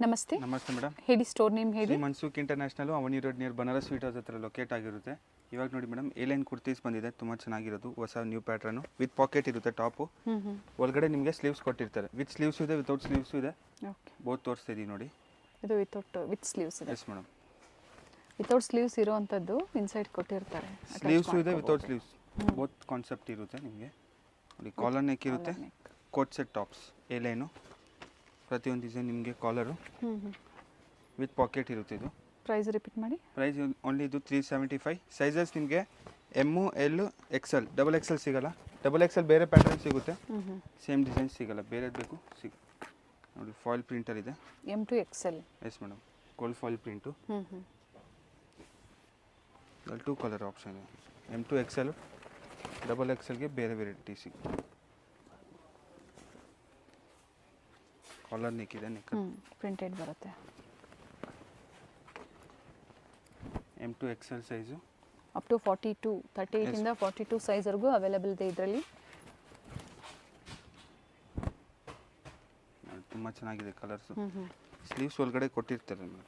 ನಮಸ್ತೆ ನಮಸ್ತೆ ಮೇಡಮ್. ಹೇಳಿ, ಸ್ಟೋರ್ ನೇಮ್ ಹೇಳಿ. Shri Mansukh international Avani road near Banaras sweet house ಹತ್ರ ಲೊಕೇಟ್ ಆಗಿರುತ್ತೆ. ಇವಾಗ ನೋಡಿ ಮೇಡಮ್, ಏಲೈನ್ ಕುರ್ತೀಸ್ ಬಂದಿದೆ, ತುಂಬ ಚೆನ್ನಾಗಿರೋದು, ಹೊಸ ನ್ಯೂ ಪ್ಯಾಟ್ರನು ವಿತ್ ಪಾಕೆಟ್ ಇರುತ್ತೆ ಟಾಪು. ಒಳಗಡೆ ನಿಮಗೆ ಸ್ಲೀವ್ಸ್ ಕೊಟ್ಟಿರ್ತಾರೆ, ವಿತ್ ಸ್ಲೀವ್ಸ್ ಇದೆ, ವಿತೌಟ್ ಸ್ಲೀವ್ಸ್ ಇದೆ. ಓಕೆ, ಬೋತ್ ತೋರಿಸ್ತಿದ್ದೀವಿ ನೋಡಿ. ಇದು ವಿತ್ ಸ್ಲೀವ್ಸ್ ಇದೆ. ಎಸ್ ಮೇಡಮ್, ವಿತೌಟ್ ಸ್ಲೀವ್ಸ್ ಇರೋವಂಥದ್ದು ಇನ್ಸೈಡ್ ಕೊಟ್ಟಿರ್ತಾರೆ. ಸ್ಲೀವ್ಸು ಇದೆ, ವಿತೌಟ್ ಸ್ಲೀವ್ಸ್, ಬೋತ್ ಕಾನ್ಸೆಪ್ಟ್ ಇರುತ್ತೆ ನಿಮಗೆ. ನೋಡಿ, ಕಾಲರ್ ನೆಕ್ ಇರುತ್ತೆ, ಕೋಟ್ ಸೆಟ್ ಟಾಪ್ಸ್, ಏಲೈನು, ಪ್ರತಿಯೊಂದು ಡಿಸೈನ್ ನಿಮಗೆ ಕಾಲರು ವಿತ್ ಪಾಕೆಟ್ ಇರುತ್ತೆ. ಇದು ಪ್ರೈಸ್ ರಿಪೀಟ್ ಮಾಡಿ. ಪ್ರೈಸ್ ಓನ್ಲಿ ಇದು 375. ಸೈಜಸ್ ನಿಮಗೆ ಎಮ್ಮು, ಎಲ್ಲು, ಎಕ್ಸೆಲ್, ಡಬಲ್ ಎಕ್ಸೆಲ್ ಸಿಗಲ್ಲ. ಡಬಲ್ ಎಕ್ಸೆಲ್ ಬೇರೆ ಪ್ಯಾಟರ್ನ್ ಸಿಗುತ್ತೆ, ಸೇಮ್ ಡಿಸೈನ್ ಸಿಗಲ್ಲ, ಬೇರೆದು ಬೇಕು ನೋಡಿ. ಫಾಯಿಲ್ ಪ್ರಿಂಟರ್ ಇದೆ, M to XL. Yes madam, gold foil print. ಅಲ್ಲಿ 2 ಕಲರ್ ಆಪ್ಷನ್ ಇದೆ, M to XL, ಡಬಲ್ ಎಕ್ಸೆಲ್ಗೆ ಬೇರೆ ವೆರೈಟಿ ಸಿಗುತ್ತೆ. ಕಾಲರ್ ನೆಕ್ ಇದೆ, ನೆಕ್ ಪ್ರಿಂಟೆಡ್ ಬರುತ್ತೆ. M to XL size up to 42, 38 ಇಂದ 42 ಸೈಜ್ವರೆಗೂ ಅವೈಲೇಬಲ್ ಇದೆ ಇದರಲ್ಲಿ. ತುಂಬ ಚೆನ್ನಾಗಿದೆ ಕಲರ್ಸು. ಸ್ಲೀವ್ಸ್ ಒಳಗಡೆ ಕೊಟ್ಟಿರ್ತಾರೆ ಮೇಡಮ್,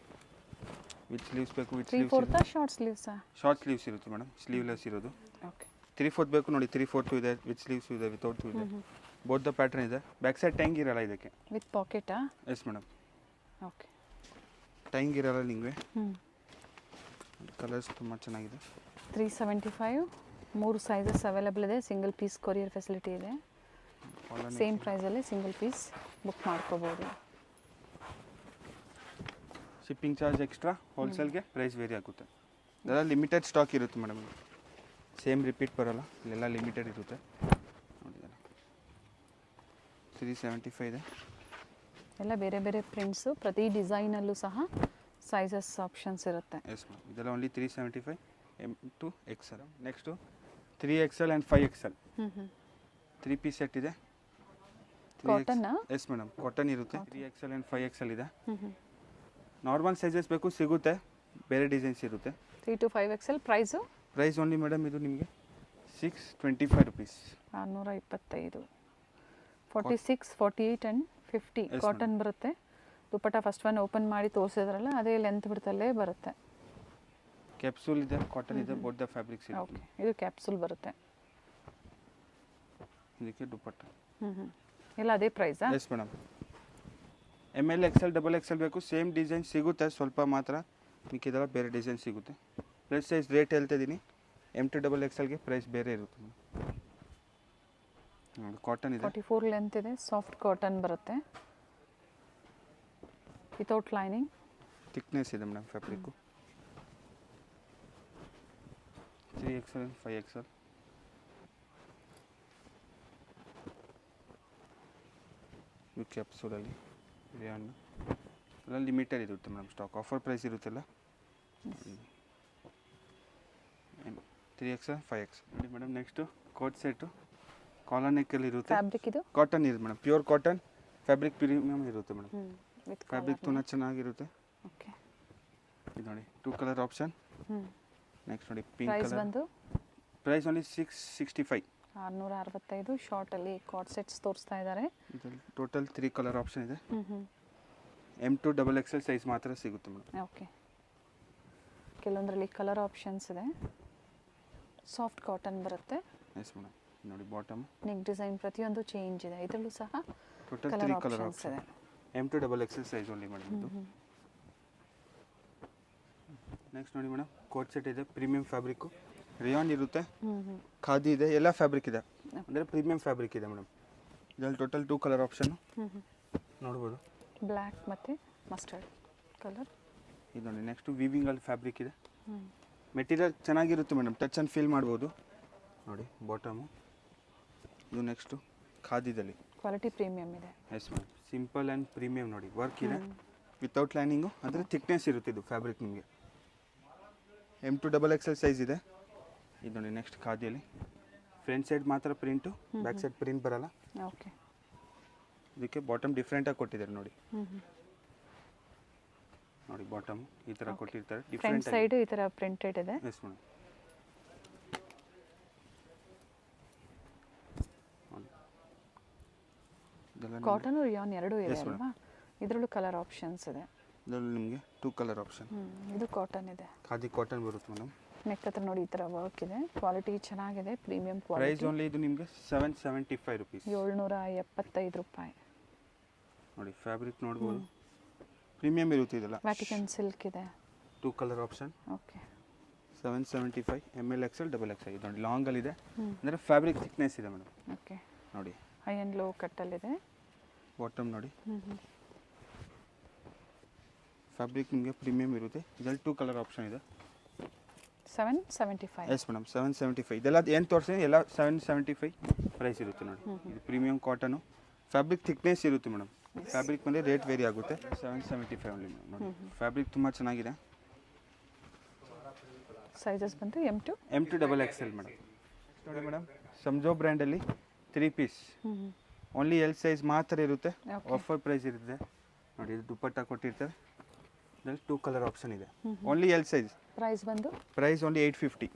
ವಿತ್ ಸ್ಲೀವ್ಸ್ ಬೇಕು, ವಿತ್ 3/4 ಶಾರ್ಟ್ ಸ್ಲೀವ್ಸಾ? ಶಾರ್ಟ್ ಸ್ಲೀವ್ಸ್ ಇರುತ್ತೆ ಮೇಡಮ್, ಸ್ಲೀವ್ಲೆಸ್ ಇರೋದು. ಓಕೆ, 3/4 ಬೇಕು ನೋಡಿ, 3/4 ಇದೆ, ವಿತ್ ಸ್ಲೀವ್ಸ್ ಇದೆ, ವಿತೌಟ್ ಇದೆ. ಬೋತ್ ದ ಪ್ಯಾಟರ್ನ್ ಇದೆ. ಬ್ಯಾಕ್ ಸೈಡ್ ಟೈಂಗ್ ಇರಲ್ಲ ಇದಕ್ಕೆ. ವಿತ್ ಪಾಕೆಟಾ? ಎಸ್ ಮೇಡಮ್, ಓಕೆ, ಟೈಂಗ್ ಇರಲ್ಲ ನಿಮಗೆ. ಕಲರ್ಸ್ ತುಂಬ ಚೆನ್ನಾಗಿದೆ. 375, 3 ಸೈಜಸ್ ಅವೈಲೇಬಲ್ ಇದೆ. ಸಿಂಗಲ್ ಪೀಸ್ ಕೊರಿಯರ್ ಫೆಸಿಲಿಟಿ ಇದೆ. ಸೇಮ್ ಪ್ರೈಸಲ್ಲಿ ಸಿಂಗಲ್ ಪೀಸ್ ಬುಕ್ ಮಾಡ್ಕೋಬೋದು. ಶಿಪ್ಪಿಂಗ್ ಚಾರ್ಜ್ ಎಕ್ಸ್ಟ್ರಾ, ಹೋಲ್ಸೇಲ್ಗೆ ಪ್ರೈಸ್ ವೇರಿ ಆಗುತ್ತೆ. ಇದೆಲ್ಲ ಲಿಮಿಟೆಡ್ ಸ್ಟಾಕ್ ಇರುತ್ತೆ ಮೇಡಮ್, ಸೇಮ್ ರಿಪೀಟ್ ಬರೋಲ್ಲ, ಇಲ್ಲೆಲ್ಲ ಲಿಮಿಟೆಡ್ ಇರುತ್ತೆ. ನೋಡಿದ್ದಾರೆ 375 ಇದೆ. ಎಲ್ಲ ಬೇರೆ ಬೇರೆ ಪ್ರಿಂಟ್ಸು, ಪ್ರತಿ ಡಿಸೈನಲ್ಲೂ ಸಹ ಸೈಜಸ್ ಆಪ್ಷನ್ಸ್ ಇರುತ್ತೆ. ಎಸ್ ಮ್ಯಾಮ್, ಇದೆಲ್ಲ only 375 M to XL. Next 3XL and 5XL 3 piece set ಇದೆ. ಕಾಟನ್ನಾ? ಎಸ್ ಮೇಡಮ್, ಕಾಟನ್ ಇರುತ್ತೆ. 3XL ಆ್ಯಂಡ್ 5XL ಇದೆ. ನಾರ್ಮಲ್ ಸೈಜಸ್ ಬೇಕು ಸಿಗುತ್ತೆ, ಬೇರೆ ಡಿಸೈನ್ಸ್ ಇರುತ್ತೆ. 3 to 5XL price? Price only madam ಇದು ನಿಮಗೆ 625 ರುಪೀಸ್. 625. 46, 48 ಆ್ಯಂಡ್ 50 ಕಾಟನ್ ಬರುತ್ತೆ. ದುಪ್ಪಟ್ಟ ಫಸ್ಟ್ ಒನ್ ಓಪನ್ ಮಾಡಿ ತೋರಿಸಿದ್ರಲ್ಲ, ಅದೇ ಲೆಂತ್ ಬಿಡ್ತಲ್ಲೇ ಬರುತ್ತೆ. ಕ್ಯಾಪ್ಸೂಲ್ ಇದೆ, ಕಾಟನ್ ಇದೆ, ಬೋತ್ ದ ಫ್ಯಾಬ್ರಿಕ್ಸ್ ಇದೆ. ಓಕೆ, ಇದು ಕ್ಯಾಪ್ಸೂಲ್ ಬರುತ್ತೆ. ಇದಕ್ಕೆ ದುಪ್ಪಟ್ಟ ಎಲ್ಲ ಅದೇ ಪ್ರೈಸಾ? Yes madam. ML, XL, double XL ಬೇಕು, ಸೇಮ್ ಡಿಸೈನ್ ಸಿಗುತ್ತೆ, ಸ್ವಲ್ಪ ಮಾತ್ರ ಮಿಕ್ಕಿದೆಲ್ಲ ಬೇರೆ ಡಿಸೈನ್ ಸಿಗುತ್ತೆ. ಪ್ಲಸ್ ಸೈಜ್ ರೇಟ್ ಹೇಳ್ತಿದ್ದೀನಿ, M to ಡಬಲ್ XLಗೆ ಪ್ರೈಸ್ ಬೇರೆ ಇರುತ್ತೆ ನೋಡಿ. ಕಾಟನ್ ಇದೆ, 44 ಲೆಂತ್ ಇದೆ, ಸಾಫ್ಟ್ ಕಾಟನ್ ಬರುತ್ತೆ, ವಿತೌಟ್ ಲೈನಿಂಗ್. ಥಿಕ್ನೆಸ್ ಇದೆ ಮೇಡಮ್ ಫ್ಯಾಬ್ರಿಕ್ಕು. 3XL, 5XL. ಈ ಕ್ಯಾಪ್ಸೂಲಲ್ಲಿ ರಿಯಾನ್ ಎಲ್ಲ ಲಿಮಿಟೆಡ್ ಇರುತ್ತೆ ಮೇಡಮ್, ಸ್ಟಾಕ್ ಆಫರ್ ಪ್ರೈಸ್ ಇರುತ್ತಲ್ಲ. 3XL, 5XL ನೋಡಿ madam. Next coat set, collar ನೆಕ್ಕಲ್ಲಿ ಇರುತ್ತೆ. ಫ್ಯಾಬ್ರಿಕ್ ಇದು ಕಾಟನ್ ಇದೆ madam, pure cotton, fabric premium ಇರುತ್ತೆ ಮೇಡಮ್. ಫ್ಯಾಬ್ರಿಕ್ ತುಂಬ ಚೆನ್ನಾಗಿರುತ್ತೆ. ಓಕೆ, ಇದು ನೋಡಿ 2 ಕಲರ್ ಆಪ್ಷನ್. ನೆಕ್ಸ್ಟ್ ನೋಡಿ ಪಿಂಕ್ ಪ್ರೈಸ್ ಕಲರ್. ಬಂದು ಪ್ರೈಸ್ ಓನ್ಲಿ 665. 665 ಶಾರ್ಟಲ್ಲಿ ಕಾಟ್ ಸೆಟ್ಸ್ ತೋರಿಸ್ತಾ ಇದ್ದಾರೆ. ಇದರಲ್ಲಿ ಟೋಟಲ್ 3 ಕಲರ್ ಆಪ್ಷನ್ ಇದೆ. M to double XL size ಮಾತ್ರ ಸಿಗುತ್ತೆ ಮೇಡಮ್. ಓಕೆ, ಕೆಲವೊಂದರಲ್ಲಿ ಕಲರ್ ಆಪ್ಷನ್ಸ್ ಇದೆ. ಸಾಫ್ಟ್ ಕಾಟನ್ ಬರುತ್ತೆ. ಎಸ್ ಮೇಡಮ್, ನೋಡಿ ಬಾಟಮ್ ನೆಕ್ ಡಿಸೈನ್ ಪ್ರತಿಯೊಂದು ಚೇಂಜ್ ಇದೆ. ಇದರಲ್ಲೂ ಸಹ ಟೋಟಲ್ ಕಲರ್ 3 ಕಲರ್ ಆಪ್ಷನ್ಸ್ ಇದೆ. M to double XL size only madam ಇದು. ನೆಕ್ಸ್ಟ್ ನೋಡಿ ಮೇಡಮ್, ಕೋಟ್ ಸೆಟ್ ಇದೆ, ಪ್ರೀಮಿಯಂ ಫ್ಯಾಬ್ರಿಕ್ಕು, ರಿಯಾನ್ ಇರುತ್ತೆ, ಖಾದಿ ಇದೆ, ಎಲ್ಲ ಫ್ಯಾಬ್ರಿಕ್ ಇದೆ, ಅಂದರೆ ಪ್ರೀಮಿಯಂ ಫ್ಯಾಬ್ರಿಕ್ ಇದೆ ಮೇಡಮ್. ಇದರಲ್ಲಿ ಟೋಟಲ್ 2 ಕಲರ್ ಆಪ್ಷನ್ನು ನೋಡ್ಬೋದು, ಬ್ಲ್ಯಾಕ್ ಮತ್ತು ಮಸ್ಟರ್ಡ್ ಕಲರ್. ಇದು ನೋಡಿ. ನೆಕ್ಸ್ಟು ವಿವಿಂಗಲ್ಲಿ ಫ್ಯಾಬ್ರಿಕ್ ಇದೆ, ಮೆಟೀರಿಯಲ್ ಚೆನ್ನಾಗಿರುತ್ತೆ ಮೇಡಮ್, ಟಚ್ ಆ್ಯಂಡ್ ಫೀಲ್ ಮಾಡ್ಬೋದು ನೋಡಿ. ಬಾಟಮು ಇದು. ನೆಕ್ಸ್ಟು ಖಾದಿದಲ್ಲಿ ಕ್ವಾಲಿಟಿ ಪ್ರೀಮಿಯಮ್ ಇದೆ. Yes madam, simple and premium ನೋಡಿ, ವರ್ಕ್ ಇದೆ, ವಿತೌಟ್ ಲೈನಿಂಗು, ಅಂದರೆ ಥಿಕ್ನೆಸ್ ಇರುತ್ತೆ ಇದು ಫ್ಯಾಬ್ರಿಕ್ ನಿಮಗೆ. M to double XL size ಇದೆ. ಇದು ನೋಡಿ. ನೆಕ್ಸ್ಟ್ ಖಾದಿಯಲ್ಲಿ ಫ್ರಂಟ್ ಸೈಡ್ ಮಾತ್ರ ಪ್ರಿಂಟು, ಬ್ಯಾಕ್ ಸೈಡ್ ಪ್ರಿಂಟ್ ಬರಲ್ಲ. ಓಕೆ, ಇದಕ್ಕೆ ಬಾಟಮ್ ಡಿಫ್ರೆಂಟಾಗಿ ಕೊಟ್ಟಿದ್ದಾರೆ ನೋಡಿ. ನೋಡಿ ಬಾಟಮ್ ಈ ಥರ ಕೊಟ್ಟಿರ್ತಾರೆ, ಫ್ರಂಟ್ ಡಿಫ್ರೆಂಟ್ ಸೈಡ್ ಈ ಥರ ಪ್ರಿಂಟೆಡ್ ಇದೆ. Yes madam. ಕಾಟನ್ ರಿಯಾನ್ ಎರಡೂ ಇದೆ ಅಲ್ವಾ? ಇದರಲ್ಲೂ ಕಲರ್ ಆಪ್ಷನ್ಸ್ ಇದೆ. ಇದರಲ್ಲಿ ನಿಮಗೆ 2 ಕಲರ್ ಆಪ್ಷನ್. ಇದು ಕಾಟನ್ ಇದೆ. ಖಾದಿ ಕಾಟನ್ ಬರುತ್ತೆ ಮೇಡಮ್. ನೆಕ್ ಹತ್ರ ನೋಡಿ ಈ ಥರ ವರ್ಕ್ ಇದೆ. ಕ್ವಾಲಿಟಿ ಚೆನ್ನಾಗಿದೆ, ಪ್ರೀಮಿಯಂ ಪ್ರೈಸ್ ಕ್ವಾಲಿಟಿ. ಓನ್ಲಿ ಇದು ನಿಮಗೆ 775 ರುಪೀಸ್. 775 ರೂಪಾಯಿ. ನೋಡಿ ಫ್ಯಾಬ್ರಿಕ್ ನೋಡ್ಬೋದು, ಪ್ರೀಮಿಯಂ ಇರುತ್ತೆ ಇದೆಲ್ಲ. ವ್ಯಾಟಿಕನ್ ಸಿಲ್ಕ್ ಇದೆ. 2 colour option. Okay. 775 ML XL XXL ಇದು ನೋಡಿ ಲಾಂಗಲ್ಲಿ ಇದೆ. ಅಂದರೆ ಫ್ಯಾಬ್ರಿಕ್ ಥಿಕ್ನೆಸ್ ಇದೆ ಮೇಡಮ್. ಓಕೆ. ನೋಡಿ ಹೈ ಆ್ಯಂಡ್ ಲೋ ಕಟ್ಟಲ್ಲಿದೆ. ಬಾಟಮ್ ನೋಡಿ ಫ್ಯಾಬ್ರಿಕ್ ನಿಮಗೆ ಪ್ರೀಮಿಯಂ ಇರುತ್ತೆ. ಇದರಲ್ಲಿ 2 ಕಲರ್ ಆಪ್ಷನ್ ಇದೆ. 775. Yes madam 775. ಇದೆಲ್ಲ ಏನು ತೋರಿಸಿದ್ರೆ ಎಲ್ಲ 775 ಪ್ರೈಸ್ ಇರುತ್ತೆ ನೋಡಿ. ಇದು ಪ್ರೀಮಿಯಂ ಕಾಟನು, ಫ್ಯಾಬ್ರಿಕ್ ಥಿಕ್ನೆಸ್ ಇರುತ್ತೆ ಮೇಡಮ್. ಫ್ಯಾಬ್ರಿಕ್ ಮೇಲೆ ರೇಟ್ ವೇರಿ ಆಗುತ್ತೆ. 775 ಓನ್ಲಿ ಮೇಡಮ್. ನೋಡಿ ಫ್ಯಾಬ್ರಿಕ್ ತುಂಬ ಚೆನ್ನಾಗಿದೆ. ಸೈಜಸ್ ಬಂದು M2 XXL ಮೇಡಮ್. ನೋಡಿ ಮೇಡಮ್, ಸಂಜೋ ಬ್ರ್ಯಾಂಡಲ್ಲಿ 3 ಪೀಸ್ ಓನ್ಲಿ ಎಲ್ ಸೈಜ್ ಮಾತ್ರ ಇರುತ್ತೆ. ಆಫರ್ ಪ್ರೈಸ್ ಇರುತ್ತೆ ನೋಡಿ. ಇದು ದುಪ್ಪಟ್ಟ ಕೊಟ್ಟಿರ್ತಾರೆ. ಇದರಲ್ಲಿ 2 ಕಲರ್ ಆಪ್ಷನ್ ಇದೆ. Only L size. ಪ್ರೈಸ್ ಬಂದು price only 850.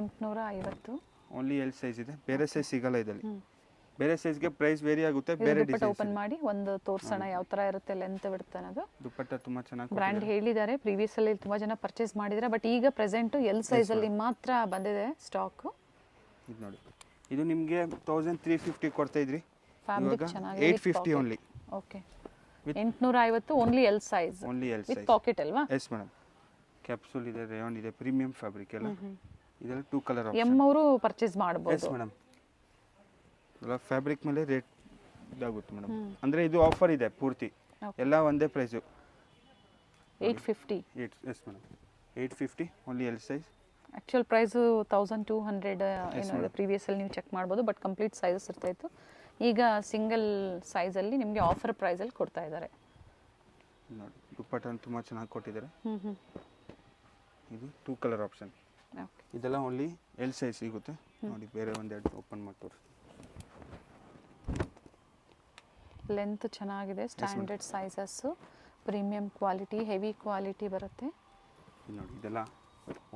850. Only L size ಇದೆ. ಬೇರೆ ಸೈಜ್ ಸಿಗಲ್ಲ ಇದರಲ್ಲಿ. ಬೇರೆ ಸೈಜ್ಗೆ ಪ್ರೈಸ್ ವೇರಿ ಆಗುತ್ತೆ. ಬೇರೆ ದುಪ್ಪಟ್ಟ ಡಿಸೈನ್ ಓಪನ್ ಮಾಡಿ ಒಂದು ತೋರ್ಸೋಣ ಯಾವ ಥರ ಇರುತ್ತೆ, ಲೆಂತ್ ಬಿಡುತ್ತೆ ಅನ್ನೋದು. ದುಪ್ಪಟ್ಟ ತುಂಬ ಚೆನ್ನಾಗಿ ಬ್ರ್ಯಾಂಡ್ ಹೇಳಿದ್ದಾರೆ. ಪ್ರೀವಿಯಸ್ ಅಲ್ಲಿ ತುಂಬ ಜನ ಪರ್ಚೇಸ್ ಮಾಡಿದ್ದಾರೆ, ಬಟ್ ಈಗ ಪ್ರೆಸೆಂಟು ಎಲ್ ಸೈಜಲ್ಲಿ ಮಾತ್ರ ಬಂದಿದೆ ಸ್ಟಾಕು. ಇದು ನೋಡಿ, ಇದು ನಿಮಗೆ 1350 ಕೊಡ್ತಾ ಇದ್ರಿ, ಫ್ಯಾಬ್ರಿಕ್ ಇವಾಗ ಚೆನ್ನಾಗಿದೆ. 850 only. Okay. 850 only L size. Only L with size. Pocket ಅಲ್ವಾ? Yes madam. ಕ್ಯಾಪ್ಸೂಲ್ ಇದೆ, ರೇಯಾನ್ ಇದೆ, ಪ್ರೀಮಿಯಂ ಫ್ಯಾಬ್ರಿಕ್ ಎಲ್ಲ. ಇದರಲ್ಲಿ 2 ಕಲರ್ ಎಂ ಆಪ್ಷನ್. ಅವರು ಪರ್ಚೇಸ್ ಮಾಡ್ಬೋದು. Yes madam. ಎಲ್ಲ ಫ್ಯಾಬ್ರಿಕ್ ಮೇಲೆ ರೇಟ್ ಇದಾಗುತ್ತೆ ಮೇಡಮ್. ಅಂದರೆ ಇದು ಆಫರ್ ಇದೆ ಪೂರ್ತಿ, ಎಲ್ಲ ಒಂದೇ price. 850. Yes madam 850 only L size. Actual price 1200 ಏನೋ ಇದೆ. ಪ್ರೀವಿಯಸಲ್ಲಿ ನೀವು ಚೆಕ್ ಮಾಡ್ಬೋದು, ಬಟ್ ಕಂಪ್ಲೀಟ್ ಸೈಜಸ್ ಇರ್ತಾಯಿತ್ತು. ಈಗ ಸಿಂಗಲ್ ಸೈಜಲ್ಲಿ ನಿಮಗೆ ಆಫರ್ ಪ್ರೈಸಲ್ಲಿ ಕೊಡ್ತಾ ಇದ್ದಾರೆ. ನೋಡಿ ದುಪ್ಪಟ್ಟನ್ನು ತುಂಬ ಚೆನ್ನಾಗಿ ಕೊಟ್ಟಿದ್ದಾರೆ. ಇದು 2 ಕಲರ್ ಆಪ್ಷನ್. ಓಕೆ. ಇದೆಲ್ಲ ಓನ್ಲಿ ಎಲ್ ಸೈಜ್ ಸಿಗುತ್ತೆ ನೋಡಿ. ಬೇರೆ ಒಂದೆರಡು ಓಪನ್ ಮಾಡ್ತವ್ರೆ. ಲೆಂತ್ ಚೆನ್ನಾಗಿದೆ, standard sizes, premium quality, heavy quality ಬರುತ್ತೆ. ನೋಡಿ ಇದೆಲ್ಲ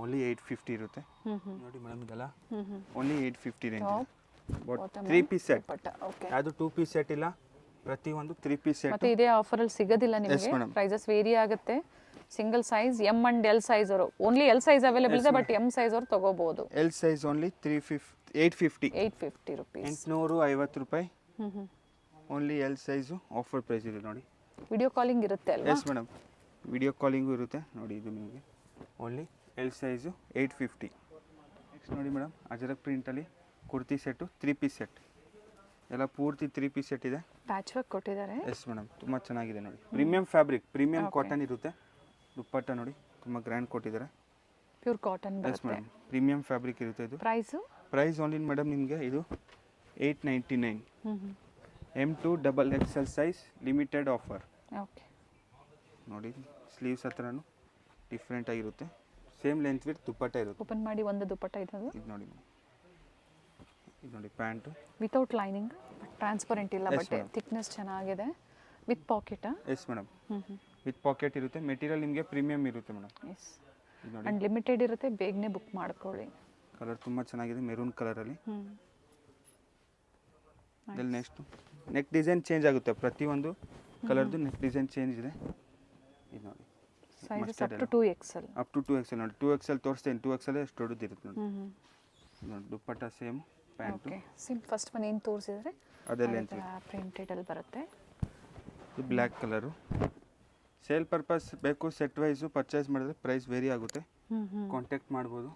ಓನ್ಲಿ 850 ಇರುತ್ತೆ. ನೋಡಿ ಮೇಡಮ್, ಇದೆಲ್ಲ only 850 range. 3 piece set. Okay. ಯಾವುದು 2 ಪೀಸ್ ಸೆಟ್ ಇಲ್ಲ, ಪ್ರತಿಯೊಂದು 3 ಪೀಸ್ ಸೆಟ್. ಮತ್ತೆ ಇದೇ ಆಫರಲ್ಲಿ ಸಿಗೋದಿಲ್ಲ ನಿಮಗೆ. ಪ್ರೈಸಸ್ ವೇರಿ ಆಗುತ್ತೆ. Single size M and L size ಅವರು ಓನ್ಲಿ ಎಲ್ ಸೈಜ್ ಅವೈಲೇಬಲ್ ಇದೆ, ಬಟ್ ಎಮ್ ಸೈಜ್ ಅವರು ತಗೋಬಹುದು. L size only 850 rupees. 850 ರೂಪಾಯಿ only L size. Offer price ಇದೆ ನೋಡಿ. ವಿಡಿಯೋ ಕಾಲಿಂಗ್ ಇರುತ್ತೆ ಅಲ್ವಾ? ಎಸ್ ಮೇಡಮ್, ವಿಡಿಯೋ ಕಾಲಿಂಗು ಇರುತ್ತೆ ನೋಡಿ. ಇದು ನಿಮಗೆ ಓನ್ಲಿ ಎಲ್ ಸೈಜು 850. ನೆಕ್ಸ್ಟ್ ನೋಡಿ ಮೇಡಮ್, ಅಜರಕ್ ಪ್ರಿಂಟಲ್ಲಿ ಕುರ್ತಿ ಸೆಟ್ಟು 3 ಪೀಸ್ ಸೆಟ್. ಎಲ್ಲ ಪೂರ್ತಿ 3 ಪೀಸ್ ಸೆಟ್ ಇದೆ. ಪ್ಯಾಚ್ ವರ್ಕ್ ಕೊಟ್ಟಿದ್ದಾರೆ. ಎಸ್ ಮೇಡಮ್, ತುಂಬ ಚೆನ್ನಾಗಿದೆ ನೋಡಿ. ಪ್ರೀಮಿಯಂ ಫ್ಯಾಬ್ರಿಕ್, ಪ್ರೀಮಿಯಂ ಕಾಟನ್ ಇರುತ್ತೆ. ದುಪ್ಪಟ್ಟ ನೋಡಿ ತುಂಬ ಗ್ರ್ಯಾಂಡ್ ಕೊಟ್ಟಿದ್ದಾರೆ. ಪ್ಯೂರ್ ಕಾಟನ್ ಎಸ್ ಬರುತ್ತೆ. ಮೇಡಮ್, ಪ್ರೀಮಿಯಂ ಫ್ಯಾಬ್ರಿಕ್ ಇರುತ್ತೆ ಇದು. ಪ್ರೈಸು ಪ್ರೈಸ್ ಓನ್ಲಿ ಮೇಡಮ್ ನಿಮಗೆ ಇದು 899. M2 XXL size limited offer. Okay. ನೋಡಿ ಸ್ಲೀವ್ಸ್ ಹತ್ರನೂ ಡಿಫ್ರೆಂಟ್ ಆಗಿರುತ್ತೆ. ಸೇಮ್ ಲೆಂತ್ ವಿತ್ ದುಪ್ಪಟ್ಟ ಇರುತ್ತೆ. ಓಪನ್ ಮಾಡಿ ಒಂದು ದುಪ್ಪಟ್ಟ ಇದ್ದದು. ಇದು ನೋಡಿ, ಇದು ನೋಡಿ ಪ್ಯಾಂಟು ವಿತೌಟ್ ಲೈನಿಂಗ್, ಟ್ರಾನ್ಸ್ಪರೆಂಟ್ ಇಲ್ಲ, ಬಟ್ಟೆ ಥಿಕ್ನೆಸ್ ಚೆನ್ನಾಗಿದೆ. ವಿತ್ ಪಾಕೆಟಾ? ಎಸ್ ಮೇಡಮ್, ವಿತ್ ಪಾಕೆಟ್ ಇರುತ್ತೆ. ಮೆಟೀರಿಯಲ್ ನಿಮಗೆ ಪ್ರೀಮಿಯಂ ಇರುತ್ತೆ ಮೇಡಮ್. ಎಸ್. ಅಂಡ್ ಲಿಮಿಟೆಡ್ ಇರುತ್ತೆ, ಬೇಗನೆ ಬುಕ್ ಮಾಡ್ಕೊಳ್ಳಿ. ಕಲರ್ ತುಂಬ ಚೆನ್ನಾಗಿದೆ, ಮೆರೂನ್ ಕಲರಲ್ಲಿ. ಇದರಲ್ಲಿ ನೆಕ್ ಡಿಸೈನ್ ಚೇಂಜ್ ಆಗುತ್ತೆ. ಪ್ರತಿಯೊಂದು ಕಲರ್ದು ನೆಕ್ ಡಿಸೈನ್ ಚೇಂಜ್ ಇದೆ. ಇದು ನೋಡಿ sizes up to 2XL. Up to 2XL ನೋಡಿ. 2XL ತೋರಿಸ್ತೇನೆ. 2XL ಎಷ್ಟು ದೊಡ್ಡದು ಇರುತ್ತೆ ನೋಡಿ. ನೋಡಿ dupatta same, pant. Okay. First one ಏನು ತೋರಿಸಿದ್ರೆ ಅದೇ ಲೆಂತ್ ಪ್ರಿಂಟೆಡಲ್ಲಿ ಬರುತ್ತೆ. ಇದು ಬ್ಲ್ಯಾಕ್ ಕಲರು. ಸೇಲ್ ಪರ್ಪಸ್ ಬೇಕು, ಸೆಟ್ ವೈಸು ಪರ್ಚೇಸ್ ಮಾಡಿದ್ರೆ ಪ್ರೈಸ್ ವೇರಿ ಆಗುತ್ತೆ. ಕಾಂಟ್ಯಾಕ್ಟ್ ಮಾಡ್ಬೋದು.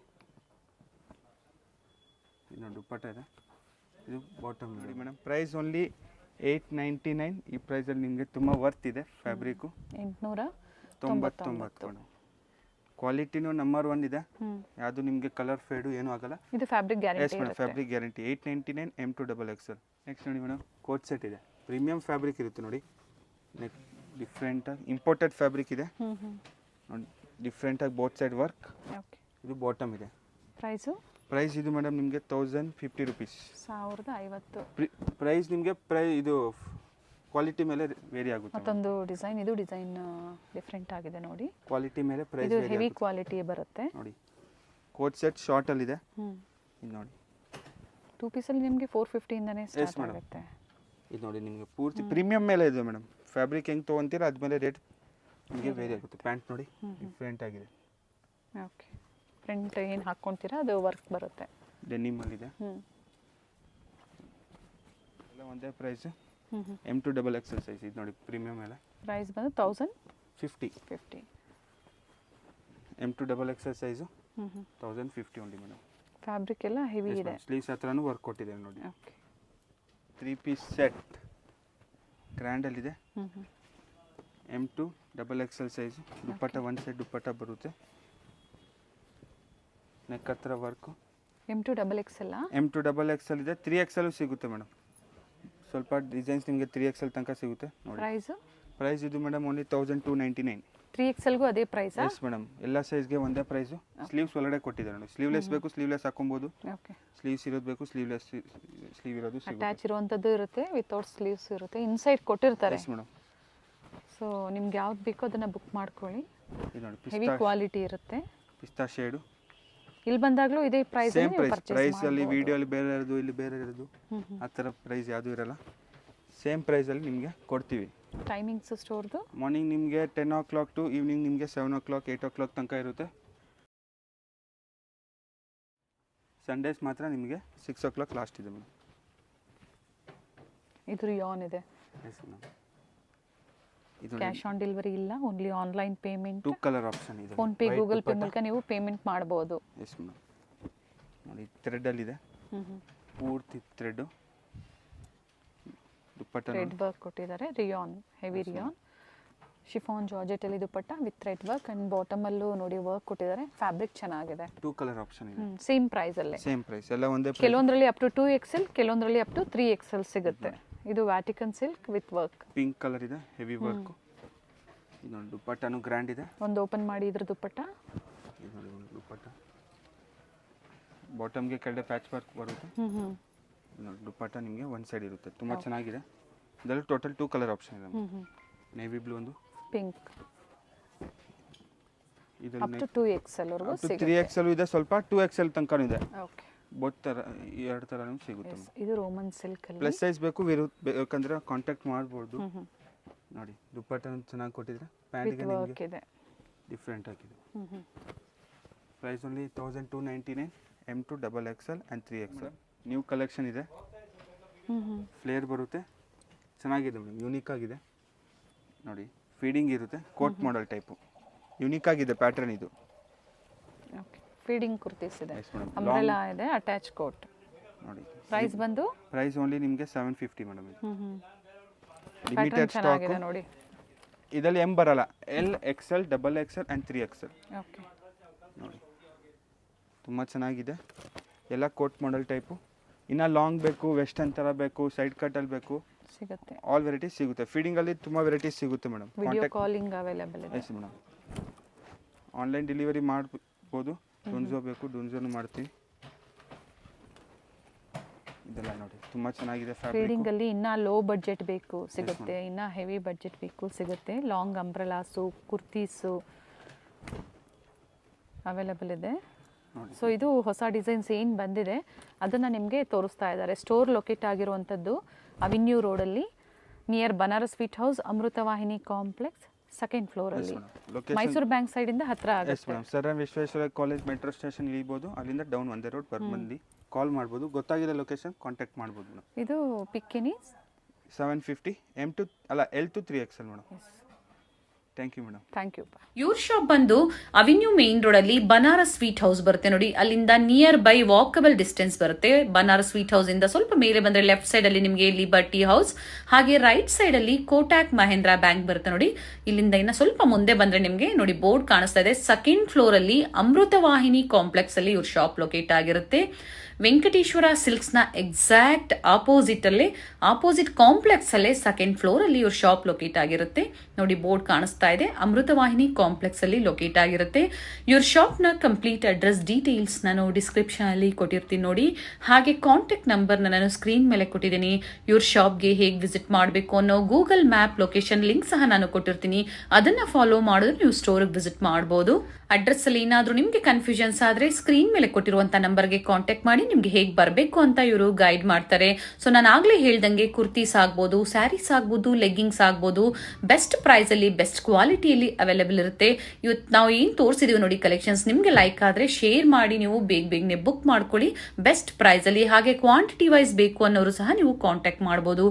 ಇದು ದುಪ್ಪಟ್ಟ ಇದೆ. ಇದು ಬಾಟಮ್ ನೋಡಿ ಮೇಡಮ್. Price only 899. ಈ ಪ್ರೈಸಲ್ಲಿ ನಿಮಗೆ ತುಂಬ ವರ್ತ್ ಇದೆ. Fabric 899 madam. ಕ್ವಾಲಿಟಿನೂ ನಂಬರ್ 1 ಇದೆ. ಯಾವುದು ನಿಮಗೆ ಕಲರ್ ಫೇಡು ಏನೂ ಆಗಲ್ಲ. ಇದು fabric guarantee. Yes madam, fabric guarantee. 899 M2 XXL. Next ನೋಡಿ ಮೇಡಮ್, ಕೋಟ್ ಸೆಟ್ ಇದೆ. ಪ್ರೀಮಿಯಂ ಫ್ಯಾಬ್ರಿಕ್ ಇರುತ್ತೆ ನೋಡಿ. ನೆಕ್ಸ್ಟ್ ಡಿಫ್ರೆಂಟಾಗಿ ಇಂಪೋರ್ಟೆಡ್ ಫ್ಯಾಬ್ರಿಕ್ ಇದೆ ನೋಡಿ. ಡಿಫ್ರೆಂಟಾಗಿ ಬೋತ್ ಸೈಡ್ ವರ್ಕ್. ಓಕೆ. ಇದು ಬಾಟಮ್ ಇದೆ. ಪ್ರೈಸು? ಪ್ರೈಸ್ ಇದು ಮೇಡಮ್ ನಿಮಗೆ 1050 ರುಪೀಸ್. 1050. ಪ್ರೈಸ್ ನಿಮಗೆ ಇದು ಕ್ವಾಲಿಟಿ ಮೇಲೆ ವೇರಿ ಆಗುತ್ತೆ. ಮತ್ತೊಂದು ಡಿಸೈನ್, ಇದು ಡಿಸೈನ್ ಡಿಫ್ರೆಂಟ್ ಆಗಿದೆ ನೋಡಿ. ಕ್ವಾಲಿಟಿ ಮೇಲೆ ಪ್ರೈಸ್ ಇದು ವೇರಿ ಹೆವಿ ಆಗುತ್ತೆ ಕ್ವಾಲಿಟಿ ಬರುತ್ತೆ ನೋಡಿ. ಕೋಟ್ ಸೆಟ್ ಶಾರ್ಟ್ ಅಲ್ಲಿ ಇದೆ. ಇದು ನೋಡಿ 2 ಪೀಸಲ್ಲಿ ನಿಮಗೆ 450 ಇಂದನೇ ಸ್ಟಾರ್ಟ್ ಆಗುತ್ತೆ. ಇದು ನೋಡಿ ನಿಮಗೆ ಪೂರ್ತಿ ಪ್ರೀಮಿಯಂ ಮೇಲೆ ಇದೆ ಮೇಡಮ್. ಫ್ಯಾಬ್ರಿಕ್ ಹೆಂಗೆ ತೊಗೊತೀರ ಅದ್ಮೇಲೆ ರೇಟ್ ನಿಮಗೆ ವೇರಿ ಆಗುತ್ತೆ. ಪ್ಯಾಂಟ್ ನೋಡಿ ಡಿಫ್ರೆಂಟ್ ಆಗಿದೆ. ಓಕೆ, ಫ್ರಂಟ್ ಏನು ಹಾಕ್ಕೊತೀರಾ ಅದು ವರ್ಕ್ ಬರುತ್ತೆ. ಡೆನಿಮಲ್ಲಿದೆ. ಎಲ್ಲ ಒಂದೇ ಪ್ರೈಸ್. ಹ್ಞೂ M2XXL ಸೈಜ್ ಇದು ನೋಡಿ, ಪ್ರೀಮಿಯಮ್ ಎಲ್ಲ. ಪ್ರೈಸ್ ಬಂದು 1050. M2XXL ಸೈಜು ಹ್ಞೂ 1050 ಓನ್ಲಿ ಮೇಡಮ್. ಫ್ಯಾಬ್ರಿಕ್ ಎಲ್ಲ ಹೆವಿ ಇದೆ. ಸ್ಲೀವ್ಸ್ ಹತ್ರನೂ ವರ್ಕ್ ಕೊಟ್ಟಿದೆ ನೋಡಿ. ಓಕೆ, 3 ಪೀಸ್ ಸೆಟ್ ಗ್ರ್ಯಾಂಡಲ್ಲಿದೆ. M2XXL size. ದುಪ್ಪಟ್ಟ ಒಂದು ಸೈಡ್ ದುಪ್ಪಟ್ಟ ಬರುತ್ತೆ. ನೆಕ್ ಹತ್ರ ವರ್ಕು. M2XXL M2XXL ಇದೆ. 3XL ಸಿಗುತ್ತೆ ಮೇಡಮ್. ಸ್ವಲ್ಪ ಡಿಸೈನ್ಸ್ ನಿಮಗೆ 3XL ತನಕ ಸಿಗುತ್ತೆ ನೋಡಿ. ಪ್ರೈಸ್ ಇದು ಮೇಡಮ್ ಓನ್ಲಿ 1299. 3XLಗೂ ಅದೇ ಪ್ರೈಸ್? ಎಸ್ ಮೇಡಮ್, ಎಲ್ಲ ಸೈಜ್ಗೆ ಒಂದೇ ಪ್ರೈಸು. ಸ್ಲೀವ್ಸ್ ಒಳಗಡೆ ಕೊಟ್ಟಿದ್ದಾರೆ ನೋಡಿ. ಸ್ಲೀವ್ಲೆಸ್ ಬೇಕು ಸ್ಲೀವ್ಲೆಸ್ ಹಾಕೊಬೋದು. ಓಕೆ, ಸ್ಲೀವ್ಸ್ ಇರೋದು ಬೇಕು ಸ್ಲೀವ್ಲೆಸ್ ಸ್ಲೀವ್ ಇರೋದು ಸಿಗುತ್ತೆ. ಅಟ್ಯಾಚ್ ಇರುವಂಥದ್ದು ಇರುತ್ತೆ, ವಿತೌಟ್ ಸ್ಲೀವ್ಸ್ ಇರುತ್ತೆ, ಇನ್ಸೈಡ್ ಕೊಟ್ಟಿರ್ತಾರೆ. Yes madam. ಸೊ ನಿಮ್ಗೆ ಯಾವ್ದು ಬೇಕೋ ಅದನ್ನು ಬುಕ್ ಮಾಡ್ಕೊಳ್ಳಿ. ಇದು ನೋಡಿ, ಹೆವಿ ಕ್ವಾಲಿಟಿ ಇರುತ್ತೆ. ಪಿಸ್ತಾ ಶೇಡು. ಇಲ್ಲಿ ಬಂದಾಗಲೂ ಇದೇ ಪ್ರೈಸ್. ಸೇಮ್ ಪ್ರೈಸ್ ಅಲ್ಲಿ ವಿಡಿಯೋಲಿ ಬೇರೆ ಇರೋದು, ಇಲ್ಲಿ ಬೇರೆ ಇರೋದು, ಆ ಥರ ಪ್ರೈಸ್ ಯಾವುದೂ ಇರಲ್ಲ. ಸೇಮ್ ಪ್ರೈಸಲ್ಲಿ ನಿಮಗೆ ಕೊಡ್ತೀವಿ. ಟೈಮಿಂಗ್ಸ್ ಸ್ಟೋರ್ದು ಮಾರ್ನಿಂಗ್ ನಿಮಗೆ 10 o'clock ಟು ಈವ್ನಿಂಗ್ ನಿಮಗೆ 7 o'clock 8 o'clock ತನಕ ಇರುತ್ತೆ. ಸಂಡೇಸ್ ಮಾತ್ರ ನಿಮಗೆ 6 o'clock ಲಾಸ್ಟ್ ಇದೆ ಮೇಡಮ್. ಇದು ರಿಯಾನ್ ಇದೆ. Yes madam. ಇದು ಕ್ಯಾಶ್ ಆನ್ ಡೆಲಿವರಿ ಇಲ್ಲ, only online payment. 2 colour option ಇದೆ. ಫೋನ್ ಪೇ, ಗೂಗಲ್ ಪೇ ಮೂಲಕ ನೀವು ಪೇಮೆಂಟ್ ಮಾಡ್ಬೋದು. Yes madam. ನೋಡಿ, ಥ್ರೆಡ್ಡಲ್ಲಿದೆ. ಪೂರ್ತಿ ಥ್ರೆಡ್ಡು. ದುಪ್ಪಟ್ಟ ಥ್ರೆಡ್ ವರ್ಕ್ ಕೊಟ್ಟಿದ್ದಾರೆ. Rayon, heavy rayon chiffon georgette ಅಲ್ಲಿ dupatta with thread work and bottom ಅಲ್ಲೂ ನೋಡಿ ವರ್ಕ್ ಕೊಟ್ಟಿದ್ದಾರೆ. ಫ್ಯಾಬ್ರಿಕ್ ಚೆನ್ನಾಗಿದೆ. 2 ಕಲರ್ ಆಪ್ಷನ್ ಇದೆ. ಸೇಮ್ ಪ್ರೈಸ್ ಅಲ್ಲೇ. ಸೇಮ್ ಪ್ರೈಸ್ ಎಲ್ಲ ಒಂದೇ. ಕೆಲವೊಂದರಲ್ಲಿ up to 2XL, ಕೆಲವೊಂದರಲ್ಲಿ up to 3XL ಸಿಗುತ್ತೆ. ಇದು Vatican silk with work. Pink colour ಇದೆ, ಹೆವಿ ವರ್ಕ್. ಇದು ನೋಡಿ, ದುಪ್ಪಟ್ಟನು ಗ್ರ್ಯಾಂಡ್ ಇದೆ. ಒಂದು ಓಪನ್ ಮಾಡಿ ಇದ್ರ ದುಪ್ಪಟ್ಟ. ಇದು ನೋಡಿ, ಒಂದು ದುಪ್ಪಟ್ಟ. ಬಾಟಮ್ಗೆ ಕೆಳಗಡೆ ಪ್ಯಾಚ್ ವರ್ಕ್ ಬರುತ್ತೆ. ನೋಡಿ, ದುಪ್ಪಟ್ಟ ನಿಮಗೆ ಒಂದು ಸೈಡ್ ಇರುತ್ತೆ. ತುಂಬ ಚೆನ್ನಾಗಿದೆ. ಇದರಲ್ಲಿ ಟೋಟಲ್ 2 ಕಲರ್ ಆಪ್ಷನ್ ಇದೆ. ನೇವಿ ಬ್ಲೂ ಒಂದು, ಪಿಂಕ್. ಇದರಲ್ಲಿ ಅಪ್ ಟು 2XL ವರೆಗೂ ಸಿಗುತ್ತೆ. 3XL ಇದೆ, ಸ್ವಲ್ಪ 2XL ತನಕ ಇದೆ. ಓಕೆ, ಬೋತ್ ಥರ ಎರಡು ಥರನೂ ಸಿಗುತ್ತೆ. ಇದು ರೋಮನ್ ಸಿಲ್ಕ್ ಅಲ್ಲಿ. ಪ್ಲಸ್ ಸೈಜ್ ಬೇಕಂದ್ರೆ ಕಾಂಟ್ಯಾಕ್ಟ್ ಮಾಡ್ಬೋದು. ನೋಡಿ, ದುಪ್ಪಟ್ಟ ಚೆನ್ನಾಗಿ ಕೊಟ್ಟಿದ್ರೆ. ಪ್ಯಾಂಟಿಗೆ ನಿಮಗೆ ಇದೆ, ಡಿಫ್ರೆಂಟ್ ಆಗಿದೆ. Price only 1299. M2XXL and 3XL. New collection ಇದೆ. ಫ್ಲೇರ್ ಬರುತ್ತೆ, ಚೆನ್ನಾಗಿದೆ ಮೇಡಮ್, ಯೂನಿಕ್ ಆಗಿದೆ. ನೋಡಿ, ಫೀಡಿಂಗ್ ಇರುತ್ತೆ, ಕೋಟ್ ಮಾಡಲ್ ಟೈಪು. ಯೂನಿಕ್ ಆಗಿದೆ ಪ್ಯಾಟರ್ನ್ ಇದು. ಓಕೆ, ಫೀಡಿಂಗ್ ಕುರ್ತೀಸ್ ಇದೆ. Yes madam. ಅಂಬ್ರೆಲಾ ಇದೆ, ಅಟ್ಯಾಚ್ ಕೋಟ್. ನೋಡಿ, ಪ್ರೈಸ್ ಬಂದು ಪ್ರೈಸ್ ಓನ್ಲಿ ನಿಮಗೆ 750 ಮೇಡಮ್. ಇದು ಪ್ಯಾಟರ್ನ್ ಲಿಮಿಟೆಡ್ ಸ್ಟಾಕ್. ಚೆನ್ನಾಗಿದೆ ನೋಡಿ. ಇದರಲ್ಲಿ M ಬರಲ್ಲ, L, XL, XXL and 3XL. Okay, ನೋಡಿ, ತುಂಬ ಚೆನ್ನಾಗಿದೆ. ಎಲ್ಲ ಕೋಟ್ ಮಾಡಲ್ ಟೈಪು. ಇನ್ನು ಲಾಂಗ್ ಬೇಕು, ವೆಸ್ಟರ್ನ್ ಥರ ಬೇಕು, ಸೈಡ್ ಕಟ್ಟಲ್ಲಿ ಬೇಕು, ಸಿಗುತ್ತೆ. ಆಲ್ ವೆರೈಟೀಸ್ ಸಿಗುತ್ತೆ. ಫೀಡಿಂಗಲ್ಲಿ ತುಂಬ ವೆರೈಟೀಸ್ ಸಿಗುತ್ತೆ ಮೇಡಮ್. ವಿಡಿಯೋ ಕಾಲಿಂಗ್ ಅವೈಲೇಬಲ್ ಇದೆ. Yes madam. ಆನ್ಲೈನ್ ಡೆಲಿವರಿ ಮಾಡ್ಬೋದು. ಡುನ್ಝೋ ಬೇಕು, ಡುನ್ಝೋನು ಮಾಡ್ತೀವಿ. ಇದೆಲ್ಲ ನೋಡಿ, ತುಂಬ ಚೆನ್ನಾಗಿದೆ ಫ್ಯಾಬ್ರಿಕ್. ಫೀಡಿಂಗಲ್ಲಿ ಇನ್ನೂ ಲೋ ಬಡ್ಜೆಟ್ ಬೇಕು ಸಿಗುತ್ತೆ, ಇನ್ನೂ ಹೆವಿ ಬಡ್ಜೆಟ್ ಬೇಕು ಸಿಗುತ್ತೆ. ಲಾಂಗ್ ಅಂಬ್ರೆಲಾಸು, ಕುರ್ತೀಸು ಅವೈಲೇಬಲ್ ಇದೆ. ಸೊ ಇದು ಹೊಸ ಡಿಸೈನ್ಸ್ ಏನು ಬಂದಿದೆ ಅದನ್ನು ನಿಮಗೆ ತೋರಿಸ್ತಾ ಇದ್ದಾರೆ. ಸ್ಟೋರ್ ಲೊಕೇಟ್ ಆಗಿರುವಂಥದ್ದು ಅವೆನ್ಯೂ ರೋಡಲ್ಲಿ, near Banaras sweet house, Amritavahini complex, 2nd ಫ್ಲೋರಲ್ಲಿ. ಮೈಸೂರು ಬ್ಯಾಂಕ್ ಸೈಡಿಂದ ಹತ್ರ ಆಗುತ್ತೆ. Sir M Visvesvaraya college metro station ಇಳಿಬೋದು, ಅಲ್ಲಿಂದ ಡೌನ್ ಒಂದೇ ರೋಡ್ ಬಂದು ಕಾಲ್ ಮಾಡ್ಬೋದು. ಗೊತ್ತಾಗಿದೆ ಲೊಕೇಶನ್, ಕಾಂಟ್ಯಾಕ್ಟ್ ಮಾಡ್ಬೋದು ಮೇಡಮ್. ಇದು ಪಿಕ್ಕಿನಿ 750. L to 3XL madam. Thank you madam. Thank you. ಇವ್ರ ಶಾಪ್ ಬಂದು ಅವೆನ್ಯೂ ಮೇನ್ ರೋಡ್ ಅಲ್ಲಿ ಬನಾರಸ್ ಸ್ವೀಟ್ ಹೌಸ್ ಬರುತ್ತೆ ನೋಡಿ. ಅಲ್ಲಿಂದ ನಿಯರ್ ಬೈ ವಾಕಬಲ್ ಡಿಸ್ಟೆನ್ಸ್ ಬರುತ್ತೆ. ಬನಾರಸ್ ಸ್ವೀಟ್ ಹೌಸ್ ಇಂದ ಸ್ವಲ್ಪ ಮೇಲೆ ಬಂದ್ರೆ ಲೆಫ್ಟ್ ಸೈಡ್ ಅಲ್ಲಿ ನಿಮಗೆ ಲಿಬರ್ಟಿ ಹೌಸ್, ಹಾಗೆ ರೈಟ್ ಸೈಡ್ ಅಲ್ಲಿ ಕೋಟಾಕ್ ಮಹೇಂದ್ರ ಬ್ಯಾಂಕ್ ಬರುತ್ತೆ ನೋಡಿ. ಇಲ್ಲಿಂದ ಇನ್ನ ಸ್ವಲ್ಪ ಮುಂದೆ ಬಂದ್ರೆ ನಿಮಗೆ ನೋಡಿ ಬೋರ್ಡ್ ಕಾಣಿಸ್ತಾ ಇದೆ. 2nd ಫ್ಲೋರ್ ಅಲ್ಲಿ ಅಮೃತವಾಹಿನಿ ಕಾಂಪ್ಲೆಕ್ಸ್ ಅಲ್ಲಿ ಇವ್ರ ಶಾಪ್ ಲೊಕೇಟ್ ಆಗಿರುತ್ತೆ. ವೆಂಕಟೇಶ್ವರ ಸಿಲ್ಕ್ಸ್ ನ ಎಕ್ಸಾಕ್ಟ್ ಆಪೋಸಿಟ್ ಕಾಂಪ್ಲೆಕ್ಸ್ ಅಲ್ಲೇ 2nd ಫ್ಲೋರ್ ಅಲ್ಲಿ ಇವ್ರ ಶಾಪ್ ಲೊಕೇಟ್ ಆಗಿರುತ್ತೆ ನೋಡಿ. ಬೋರ್ಡ್ ಕಾಣಿಸ್ತಾ ಇದೆ, ಅಮೃತವಾಹಿನಿ ಕಾಂಪ್ಲೆಕ್ಸ್ ಅಲ್ಲಿ ಲೊಕೇಟ್ ಆಗಿರುತ್ತೆ. ಇವ್ರ ಶಾಪ್ ನ ಕಂಪ್ಲೀಟ್ ಅಡ್ರೆಸ್ ಡೀಟೇಲ್ಸ್ ನಾನು ಡಿಸ್ಕ್ರಿಪ್ಷನ್ ಅಲ್ಲಿ ಕೊಟ್ಟಿರ್ತೀನಿ ನೋಡಿ. ಹಾಗೆ ಕಾಂಟ್ಯಾಕ್ಟ್ ನಂಬರ್ ನಾನು ಸ್ಕ್ರೀನ್ ಮೇಲೆ ಕೊಟ್ಟಿದ್ದೀನಿ. ಇವ್ರ ಶಾಪ್ಗೆ ಹೇಗೆ ವಿಸಿಟ್ ಮಾಡಬೇಕು ಅನ್ನೋ ಗೂಗಲ್ ಮ್ಯಾಪ್ ಲೊಕೇಶನ್ ಲಿಂಕ್ ಸಹ ನಾನು ಕೊಟ್ಟಿರ್ತೀನಿ. ಅದನ್ನ ಫಾಲೋ ಮಾಡಿದ್ರೆ ನೀವು ಸ್ಟೋರ್ಗೆ ವಿಸಿಟ್ ಮಾಡಬಹುದು. ಅಡ್ರೆಸ್ ಅಲ್ಲಿ ಏನಾದ್ರೂ ನಿಮ್ಗೆ ಕನ್ಫ್ಯೂಷನ್ಸ್ ಆದ್ರೆ ಸ್ಕ್ರೀನ್ ಮೇಲೆ ಕೊಟ್ಟಿರುವಂತ ನಂಬರ್ಗೆ ಕಾಂಟ್ಯಾಕ್ಟ್ ಮಾಡಿ ನಿಮ್ಗೆ ಹೇಗೆ ಬರಬೇಕು ಅಂತ ಇವರು ಗೈಡ್ ಮಾಡ್ತಾರೆ. ಸೊ ನಾನು ಆಗ್ಲೇ ಹೇಳ್ದಂಗೆ ಕುರ್ತೀಸ್ ಆಗ್ಬೋದು, ಸ್ಯಾರೀಸ್ ಆಗ್ಬೋದು, ಲೆಗ್ಗಿಂಗ್ಸ್ ಆಗ್ಬೋದು, ಬೆಸ್ಟ್ ಪ್ರೈಸ್ ಅಲ್ಲಿ ಬೆಸ್ಟ್ ಕ್ವಾಲಿಟಿಯಲ್ಲಿ ಅವೈಲೇಬಲ್ ಇರುತ್ತೆ. ಇವತ್ತು ನಾವು ಏನ್ ತೋರಿಸಿದೀವಿ ನೋಡಿ ಕಲೆಕ್ಷನ್ಸ್, ನಿಮ್ಗೆ ಲೈಕ್ ಆದ್ರೆ ಶೇರ್ ಮಾಡಿ, ನೀವು ಬೇಗನೆ ಬುಕ್ ಮಾಡ್ಕೊಳ್ಳಿ ಬೆಸ್ಟ್ ಪ್ರೈಸ್ ಅಲ್ಲಿ. ಹಾಗೆ ಕ್ವಾಂಟಿಟಿ ವೈಸ್ ಬೇಕು ಅನ್ನೋರು ಸಹ ನೀವು ಕಾಂಟ್ಯಾಕ್ಟ್ ಮಾಡಬಹುದು.